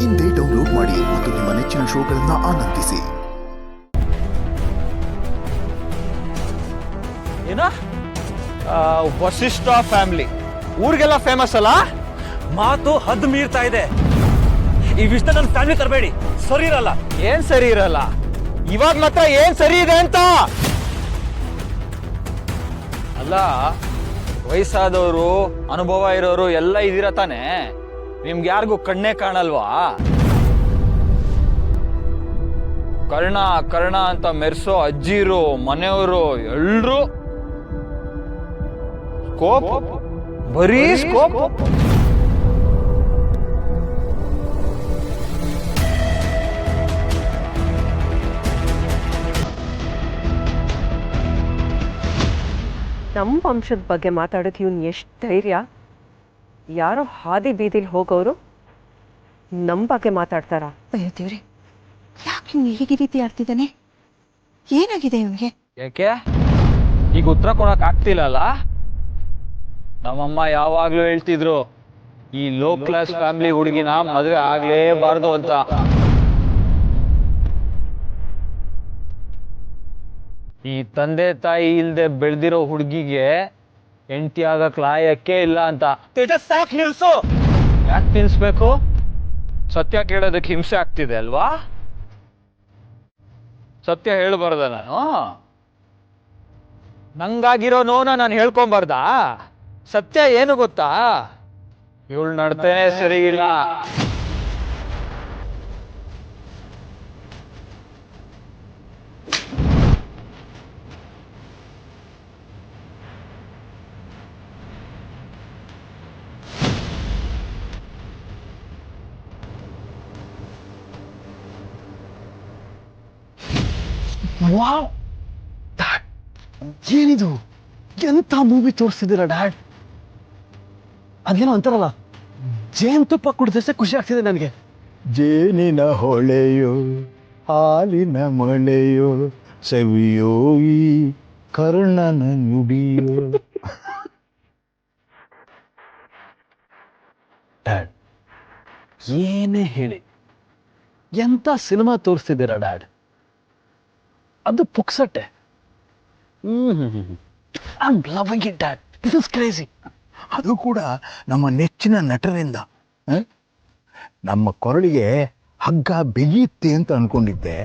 ಇಂದೇ ಡೌನ್ಲೋಡ್ ಮಾಡಿ ಮತ್ತು ನಿಮ್ಮ ನೆಚ್ಚಿನ ಶೋಗಳನ್ನು ಆನಂದಿಸಿ. ಏನ ವಸಿಷ್ಠ ಫ್ಯಾಮಿಲಿ ಊರಿಗೆಲ್ಲ ಫೇಮಸ್ ಅಲ್ಲ? ಮಾತು ಹದ್ದು ಮೀರ್ತಾ ಇದೆ. ಈ ವಿಷಯ ನನ್ನ ಫ್ಯಾಮಿಲಿ ತರಬೇಡಿ, ಸರಿ ಇರಲ್ಲ. ಏನ್ ಸರಿ ಇರಲ್ಲ? ಇವಾಗ ಮಾತ್ರ ಏನ್ ಸರಿ ಇದೆ ಅಂತ ಅಲ್ಲ. ವಯಸ್ಸಾದವರು, ಅನುಭವ ಇರೋರು ಎಲ್ಲ ಇದೀರ ತಾನೆ. ನಿಮ್ಗೆ ಯಾರಿಗೂ ಕಣ್ಣೇ ಕಾಣಲ್ವಾ? ಕರ್ಣ ಕರ್ಣ ಅಂತ ಮೆರ್ಸೋ ಅಜ್ಜಿರು, ಮನೆಯವರು ಎಲ್ರು ಸ್ಕೋಪ್, ಬರೀ ಸ್ಕೋಪ್. ನಮ್ಮ ವಂಶದ ಬಗ್ಗೆ ಮಾತಾಡೋಕೆ ಇವನು ಎಷ್ಟು ಧೈರ್ಯ? ಯಾರೋ ಹಾದಿ ಬೀದಿಲಿ ಹೋಗೋರು ನಮ್ಮ ಬಗ್ಗೆ ಮಾತಾಡ್ತಾರ? ಅಯ್ಯೋ ದೇವ್ರೆ, ಯಾಕೆ ಇವ್ನು ಹೀಗೆ ರೀತಿ ಆಡ್ತಿದ್ದಾನೆ? ಏನಾಗಿದೆ ಇವನಿಗೆ? ಯಾಕೆ ಈಗ ಉತ್ತರ ಕೊಡಕ್ ಆಗ್ತಿಲ್ಲಲ್ಲ? ನಮ್ಮಮ್ಮ ಯಾವಾಗ್ಲೂ ಹೇಳ್ತಿದ್ರು, ಈ ಲೋ ಕ್ಲಾಸ್ ಫ್ಯಾಮಿಲಿ ಹುಡುಗಿನ ಮದುವೆ ಆಗ್ಲೇಬಾರ್ದು ಅಂತ. ಈ ತಂದೆ ತಾಯಿ ಇಲ್ದೆ ಬೆಳೆದಿರೋ ಹುಡುಗಿಗೆ ಹೆಂಡತಿ ಆಗಕ್ ಲಾಯಕ್ಕೆ ಇಲ್ಲ ಅಂತ. ಸಾಕು ನಿಲ್ಸು. ಯಾಕೆ ನಿಲ್ಸ್ಬೇಕು? ಸತ್ಯ ಕೇಳೋದಕ್ಕೆ ಹಿಂಸೆ ಆಗ್ತಿದೆ ಅಲ್ವಾ? ಸತ್ಯ ಹೇಳ್ಬಾರ್ದ ನಾನು? ನಂಗಾಗಿರೋ ನೋನ ನಾನು ಹೇಳ್ಕೊಂಬಾರ್ದಾ? ಸತ್ಯ ಏನು ಗೊತ್ತಾ? ಇವಳು ನಡ್ತೇನೆ ಸರಿಗಿಲ್ಲ. ವಾವ್, ಏನಿದು? ಎಂತ ಮೂವಿ ತೋರಿಸ್ತಿದ್ದೀರಾ ಡ್ಯಾಡ್? ಅದೇನೋ ಅಂತಾರಲ್ಲ, ಜೇನುತುಪ್ಪ ಕುಡಿದಷ್ಟೇ ಖುಷಿ ಆಗ್ತಿದೆ ನನಗೆ. ಜೇನಿನ ಹೊಳೆಯೋ ಹಾಲಿನ ಮಳೆಯೋ ಸವಿಯೋ ಈ ಕರ್ಣನ ನುಡಿಯೋ. ಡ್ಯಾಡ್, ಏನೇ ಹೇಳಿ ಎಂತ ಸಿನಿಮಾ ತೋರಿಸ್ತಿದ್ದೀರಾ ಡ್ಯಾಡ್? ಅದು ಪುಕ್ಸಟ್ಟೆ. I'm loving it, Dad. This is crazy. ಅದು ಕೂಡ ನಮ್ಮ ನೆಚ್ಚಿನ ನಟರಿಂದ. ನಮ್ಮ ಕೊರಳಿಗೆ ಹಗ್ಗ ಬೆಗೆಯುತ್ತೆ ಅಂತ ಅನ್ಕೊಂಡಿದ್ದೆ,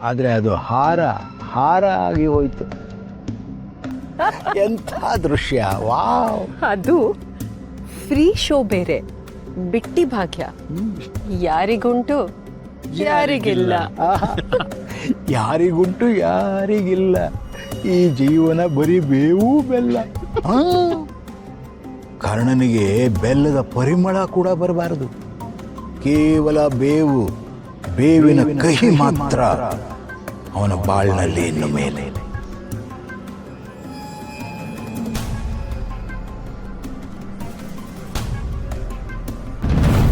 ಆದರೆ ಅದು ಹಾರ ಆಗಿ ಹೋಯ್ತು. ಎಂಥ ದೃಶ್ಯ! ವಾವ್! ಅದು ಫ್ರೀ ಶೋ ಬೇರೆ, ಬಿಟ್ಟಿ ಭಾಗ್ಯ. ಯಾರಿಗುಂಟು ಯಾರಿಗಿಲ್ಲ. ಯಾರಿಗುಂಟು ಯಾರಿಗಿಲ್ಲ. ಈ ಜೀವನ ಬರೀ ಬೇವು ಬೆಲ್ಲ. ಕರ್ಣನಿಗೆ ಬೆಲ್ಲದ ಪರಿಮಳ ಕೂಡ ಬರಬಾರದು. ಕೇವಲ ಬೇವಿನ ಕಹಿ ಮಾತ್ರ ಅವನ ಬಾಳ್ನಲ್ಲಿ ಇನ್ನು ಮೇಲೆ.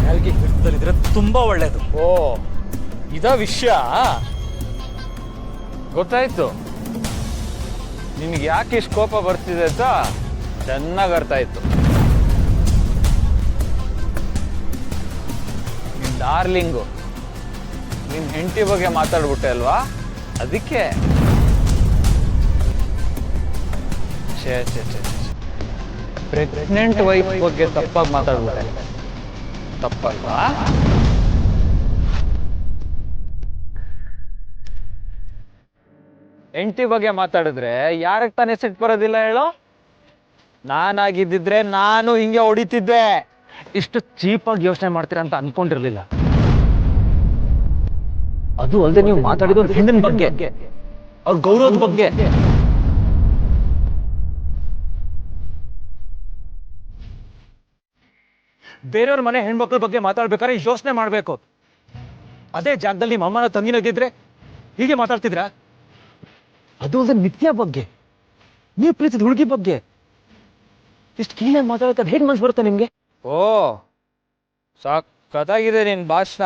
ನಾಲ್ಗೆ ಹಿಡಿದಲ್ಲಿದ್ರೆ ತುಂಬಾ ಒಳ್ಳೇದು. ಓ, ಇದ ವಿಷಯ ಗೊತ್ತಾಯ್ತು. ನಿಮ್ಗೆ ಯಾಕೆ ಇಷ್ಟು ಕೋಪ ಬರ್ತಿದೆ ಅಂತ ಚೆನ್ನಾಗಿ ಅರ್ಥ ಆಯ್ತು. ನಿಮ್ ಡಾರ್ಲಿಂಗು ನಿಮ್ ಹೆಂಡತಿ ಬಗ್ಗೆ ಮಾತಾಡ್ಬಿಟ್ಟೆ ಅಲ್ವಾ? ಅದಕ್ಕೆ ಪ್ರೆಗ್ನೆಂಟ್ ವೈಫ್ ಬಗ್ಗೆ ತಪ್ಪಾಗಿ ಮಾತಾಡ್ಬಿಟ್ಟೆ. ತಪ್ಪಲ್ವಾ? ಹೆಂಡತಿ ಬಗ್ಗೆ ಮಾತಾಡಿದ್ರೆ ಯಾರಕ್ಕೆ ತಾನೇ ಸಿಟ್ಟು ಬರೋದಿಲ್ಲ ಹೇಳೋ? ನಾನಾಗಿದ್ದಿದ್ರೆ ನಾನು ಹಿಂಗೆ ಹೊಡಿತಿದ್ದೆ. ಇಷ್ಟು ಚೀಪಾಗಿ ಯೋಚನೆ ಮಾಡ್ತೀರಾ ಅಂತ ಅನ್ಕೊಂಡಿರ್ಲಿಲ್ಲ. ಅದು ಅಲ್ಲದೆ ನೀವು ಮಾತಾಡಿದ ಹೆಣ್ಣಿನ ಬಗ್ಗೆ, ಅವ್ರ ಗೌರವದ ಬಗ್ಗೆ. ಬೇರೆಯವ್ರ ಮನೆ ಹೆಣ್ಮಕ್ಳ ಬಗ್ಗೆ ಮಾತಾಡ್ಬೇಕಾದ್ರೆ ಯೋಚನೆ ಮಾಡ್ಬೇಕು. ಅದೇ ಜಾಗದಲ್ಲಿ ನಿಮ್ಮ ಅಮ್ಮನ ತಂಗಿನದಿದ್ರೆ ಹೀಗೆ ಮಾತಾಡ್ತಿದ್ರಾ? ಅದು ಅಲ್ಲದೆ ನಿತ್ಯ ಬಗ್ಗೆ, ನೀವು ಪ್ರೀತಿದ ಹುಡುಗಿ ಬಗ್ಗೆ ಇಷ್ಟು ಕೀಳಾಗಿ ಮಾತಾಡೋಕೆ ಹೇಗೆ ಮನ್ಸು ಬರುತ್ತೆ ನಿಮ್ಗೆ? ಓ, ಸಖತ್ತಾಗಿದೆ ನಿನ್ ಭಾಷಣ.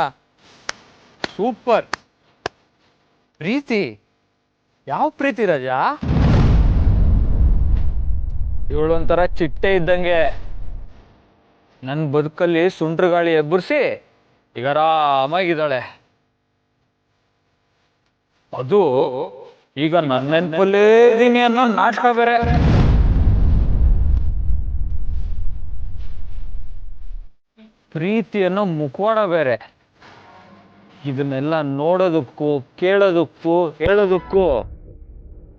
ಸೂಪರ್. ಪ್ರೀತಿ? ಯಾವ ಪ್ರೀತಿ ರಜಾ? ಇವಳೊಂಥರ ಚಿಟ್ಟೆ ಇದ್ದಂಗೆ. ನನ್ನ ಬದುಕಲ್ಲಿ ಸುಂಟ್ರ ಗಾಳಿ ಎಬ್ಬರಿಸಿ ಈಗ ಆರಾಮಾಗಿದ್ದಾಳೆ. ಅದು ಈಗ ನನ್ನ ನೆನಪಲ್ಲೇ ಇದೀನಿ ಅನ್ನೋ ನಾಟಕ ಬೇರೆ. ಪ್ರೀತಿ ಅನ್ನೋ ಮುಖವಾಡ ಬೇರೆ. ಇದನ್ನೆಲ್ಲ ನೋಡೋದಕ್ಕೂ ಕೇಳೋದಕ್ಕೂ ಹೇಳೋದಕ್ಕೂ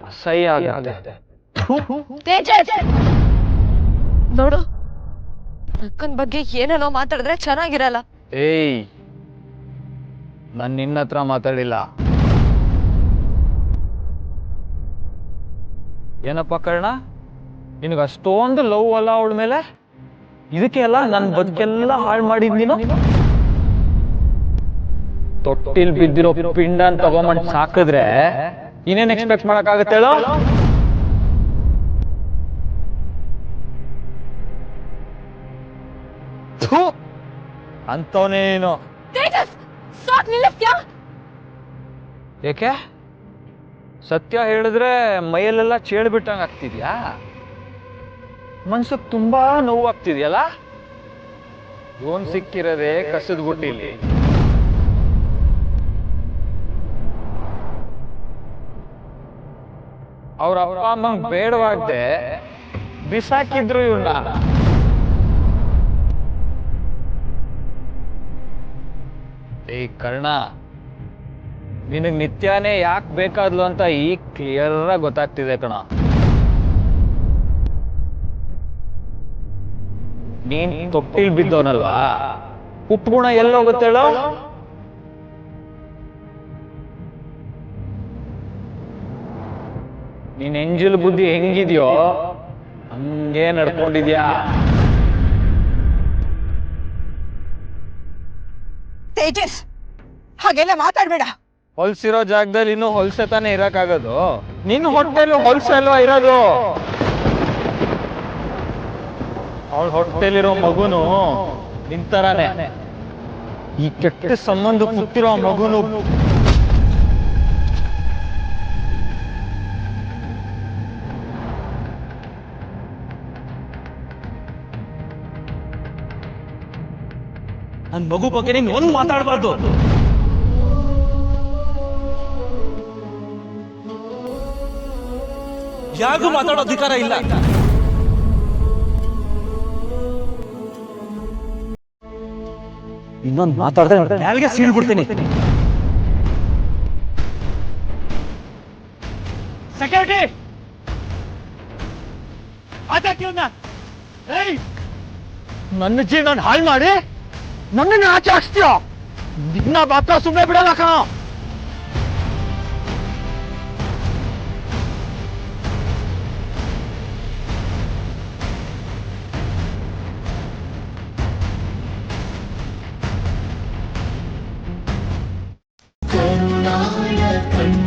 ಅಸಹ್ಯ ಆಗುತ್ತೆ. ನೋಡು, ಅಕ್ಕನ ಬಗ್ಗೆ ಏನೇನೋ ಮಾತಾಡಿದ್ರೆ ಚೆನ್ನಾಗಿರಲ್ಲ. ಏಯ್, ನಾನು ನಿನ್ನ ಹತ್ರ ಮಾತಾಡಿಲ್ಲ. ಏನಪ್ಪ ಕರ್ಣ, ನಿನಗೆ ಅಷ್ಟೊಂದು ಲವ್ ಅಲ್ಲ ಅವಳ ಮೇಲೆ? ಇದಕ್ಕೆ ಎಲ್ಲ ನನ್ನ ಬದುಕೆಲ್ಲ ಹಾಳು ಮಾಡಿದ್ ನೀನು? ತೊಟ್ಟಿಲ್ ಬಿದ್ದಿರೋ ಪಿಂಡ ಅಂತ ತಗೊಂಬಂದು ಸಾಕಿದ್ರೆ ಇನ್ನೇನ್ ಎಕ್ಸ್ಪೆಕ್ಟ್ ಮಾಡಕ್ಕಾಗತ್ತೆ ಹೇಳೋ? ಅಂತವನೇನು? ಏಕೆ? ಸತ್ಯ ಹೇಳಿದ್ರೆ ಮೈಯಲ್ಲೆಲ್ಲ ಚೇಳ್ಬಿಟ್ಟಂಗೆ ಆಗ್ತಿದ್ಯಾ? ಮನ್ಸಿಗೆ ತುಂಬಾ ನೋವು ಆಗ್ತಿದ್ಯಲ್ಲ? ಇವನ್ ಸಿಕ್ಕಿರೋದೇ ಕಸದ ಬುಟ್ಟಿಲಿ. ಅವ್ರ ಅಪ್ಪ ಅಮ್ಮಂಗ್ ಬೇಡವಾಗ್ದೆ ಬಿಸಾಕಿದ್ರು ಇವನ್ನ. ಏಯ್ ಕರ್ಣ, ನಿನಗ್ ನಿತ್ಯಾನೇ ಯಾಕೆ ಬೇಕಾದ್ಲು ಅಂತ ಈಗ ಕ್ಲಿಯರ್ ಆಗಿ ಗೊತ್ತಾಗ್ತಿದೆ ಕಣ. ನೀನ್ ತೊಟ್ಟಿಲ್ ಬಿದ್ದವನಲ್ವಾ, ಉಪ್ಪುಗುಣ ಎಲ್ಲೋಗುತ್ತೇಳೋ? ನೀನ್ ಎಂಜಲ್ ಬುದ್ಧಿ ಹೆಂಗಿದ್ಯೋ ಹಂಗೆ ನಡ್ಕೊಂಡಿದ್ಯಾ. ತೇಜಸ್, ಹಾಗೆಲ್ಲ ಮಾತಾಡ್ಬೇಡ. ಹೊಲ್ಸಿರೋ ಜಾಗದಲ್ಲಿ ಇನ್ನು ಹೊಲ್ಸೆ ತಾನೇ ಇರಕ್ಕಾಗೋದು? ನಿನ್ನ ಹೊಟ್ಟೆಲಿ ಹೊಲ್ಸೆ ಅಲ್ವಾ ಇರೋದು? ಅವಳ ಹೊಟ್ಟೆಲಿರೋ ಮಗುನು ನಿಂತರಾನೆ. ಈ ಕೆಟ್ಟ ಸಂಬಂಧ ಕೂತಿರೋ ಮಗುನು ನನ್ನ ಮಗು ಬಗ್ಗೆ ನೀನು ಒಂದು ಮಾತಾಡಬಾರ್ದು. ಯಾರಿಗೂ ಮಾತಾಡೋ ಅಧಿಕಾರ ಇಲ್ಲ. ಇನ್ನೊಂದು ಮಾತಾಡಿದ್ರೆ ನಾಲ್ಗೆ ಸೀಳ್ಬಿಡ್ತೀನಿ. ಸೆಕ್ಯೂರಿಟಿ, ನನ್ನ ಜೀವನ ಹಾಳು ಮಾಡಿ ನನ್ನನ್ನು ಆಚೆ ಹಾಕ್ಸ್ತೀಯ? ನಿನ್ನ ಮಾತ್ರ ಸುಮ್ಮನೆ ಬಿಡಲ್ಲ ಕಣ. ಕರುನಾಡ